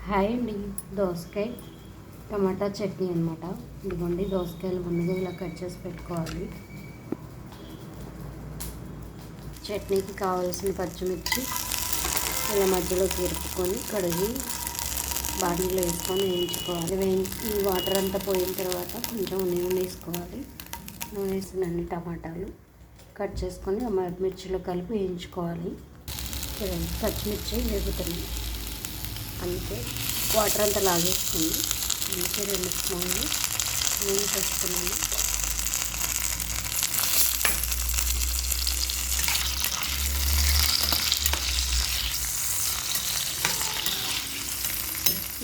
Hi అండి. దోసకాయ టమాటా చట్నీ అనమాట. ఇదిగోండి దోసకాయలు ముందుగా ఇలా కట్ చేసి పెట్టుకోవాలి. చట్నీకి కావాల్సిన పచ్చిమిర్చి ఇలా మధ్యలో తిరుపుకొని కడిగి బాటిల్లో వేసుకొని వేయించుకోవాలి. వాటర్ అంతా పోయిన తర్వాత కొంచెం నూనె వేసుకోవాలి. నూనె వేసిన అన్ని టమాటాలు కట్ చేసుకొని ఆ మిర్చిలో కలిపి వేయించుకోవాలి. పచ్చిమిర్చి వేగుతున్నాయి, అందుకే వాటర్ అంతా లాగేసుకుని అందుకే 2 స్పూన్లు నూనె వేసుకున్నాను.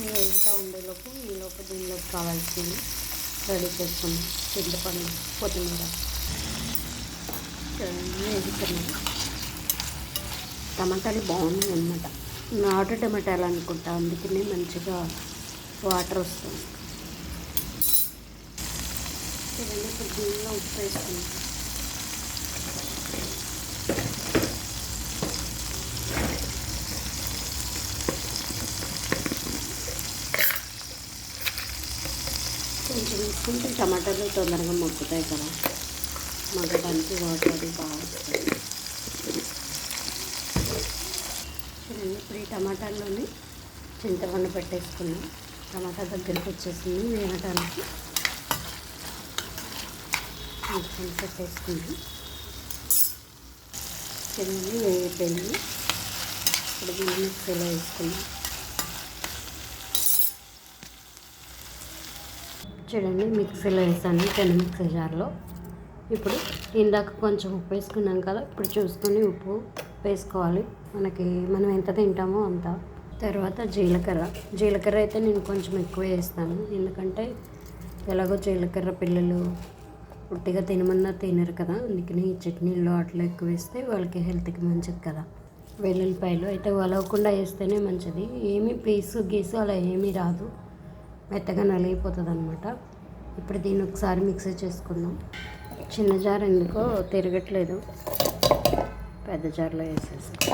వేగుతూ ఉండేలోపు దీనిలోకి కావాల్సింది రెడీ చేసుకున్నాం. చింతపండు, కొత్తిమీర వేగుతున్నాను. టమాటాలు బాగున్నాయి అన్నమాట. నాటు టమాటాలు అనుకుంటా, అందుకనే మంచిగా వాటర్ వస్తుంది. ఇప్పుడు దీనిలో ఉప్పు వేసుకుంటాం. కొంచెం వేసుకుంటే టమాటాలు తొందరగా మగ్గుతాయి కదా, మగ్గడానికి వాటర్ అది బాగా వస్తుంది. ఇప్పుడు ఈ టమాటాల్లోనే చింతపండు పెట్టేసుకున్నాం. టమాటా దగ్గరికి వచ్చేసింది వేయడానికి. చింతపండు పెట్టేసుకున్నాం. చిన్నది వేగిపోయింది. ఇప్పుడు దీన్ని మిక్సీలో వేసుకున్నాం. చూడండి, మిక్సీలో వేసాను, చిన్న మిక్సీ జార్లో. ఇప్పుడు ఇందాక కొంచెం ఉప్పు వేసుకున్నాం కదా, ఇప్పుడు చూసుకొని ఉప్పు వేసుకోవాలి. మనం ఎంత తింటామో అంత. తర్వాత జీలకర్ర అయితే నేను కొంచెం ఎక్కువ వేస్తాను, ఎందుకంటే ఎలాగో జీలకర్ర పిల్లలు ఉట్టిగా తినమన్నా తినరు కదా, అందుకని ఈ చట్నీల్లో అట్లా ఎక్కువ వేస్తే వాళ్ళకి హెల్త్కి మంచిది కదా. వెల్లుల్లిపాయలు అయితే వలవకుండా వేస్తేనే మంచిది. ఏమీ గీసు అలా ఏమీ రాదు, మెత్తగా నలిగిపోతుంది అనమాట. ఇప్పుడు దీన్ని ఒకసారి మిక్సీ చేసుకుందాం. చిన్న జార్ ఎందుకో తిరగట్లేదు, పెద్ద జార్లో వేసేసుకో.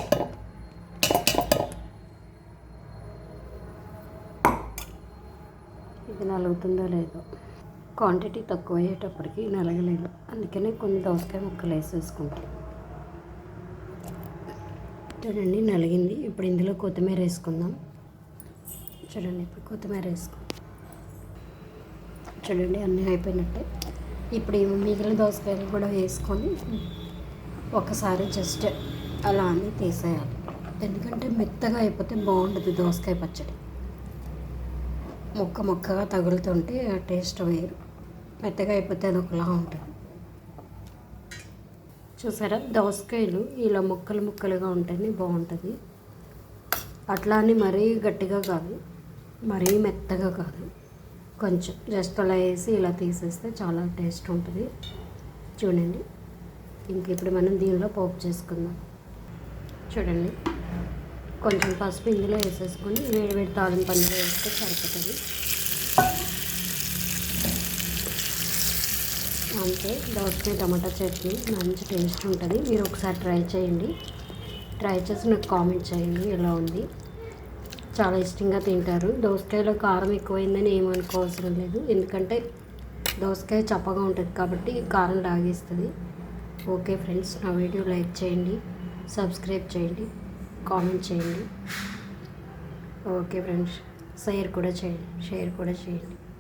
ఇది నలుగుతుందో లేదో, క్వాంటిటీ తక్కువ అయ్యేటప్పటికి నలగలేదు, అందుకనే కొన్ని దోసకాయ ముక్కలు వేసేసుకుంటాం. చూడండి, నలిగింది. ఇప్పుడు ఇందులో కొత్తిమీర వేసుకుందాం. చూడండి, ఇప్పుడు కొత్తిమీర వేసుకుందాం. చూడండి, అన్నీ అయిపోయినట్టే. ఇప్పుడు మిగిలిన దోసకాయలు కూడా వేసుకొని ఒకసారి జస్ట్ అలా అన్నీ తీసేయాలి, ఎందుకంటే మెత్తగా అయిపోతే బాగుంటుంది దోసకాయ పచ్చడి. ముక్కగా తగులుతుంటే ఆ టేస్ట్ వేరు, మెత్తగా అయిపోతే అది ఒకలా ఉంటుంది. చూసారా, దోసకాయలు ఇలా ముక్కలుగా ఉంటేనే బాగుంటుంది. అట్లా అని మరీ గట్టిగా కాదు, మరీ మెత్తగా కాదు, కొంచెం జస్ట్ అలా వేసి ఇలా తీసేస్తే చాలా టేస్ట్ ఉంటుంది. చూడండి, ఇప్పుడు మనం దీనిలో పోపు చేసుకుందాం. చూడండి, కొంచెం పసుపు ఇందులో వేసేసుకొని వేడి తాలింపు అందులో వేస్తే సరిపోతుంది. అంతే, దోసకాయ టమాటా చట్నీ మంచి టేస్ట్ ఉంటుంది. మీరు ఒకసారి ట్రై చేయండి. ట్రై చేసి నాకు కామెంట్ చేయండి ఎలా ఉంది. చాలా ఇష్టంగా తింటారు. దోసకాయలో కారం ఎక్కువైందని ఏమనుకోవాల్సిన లేదు, ఎందుకంటే దోసకాయ చప్పగా ఉంటుంది కాబట్టి కారం లాగేస్తుంది. ఓకే ఫ్రెండ్స్, నా వీడియో లైక్ చేయండి, సబ్స్క్రైబ్ చేయండి, కామెంట్ చేయండి. ఓకే ఫ్రెండ్స్, షేర్ కూడా చేయండి.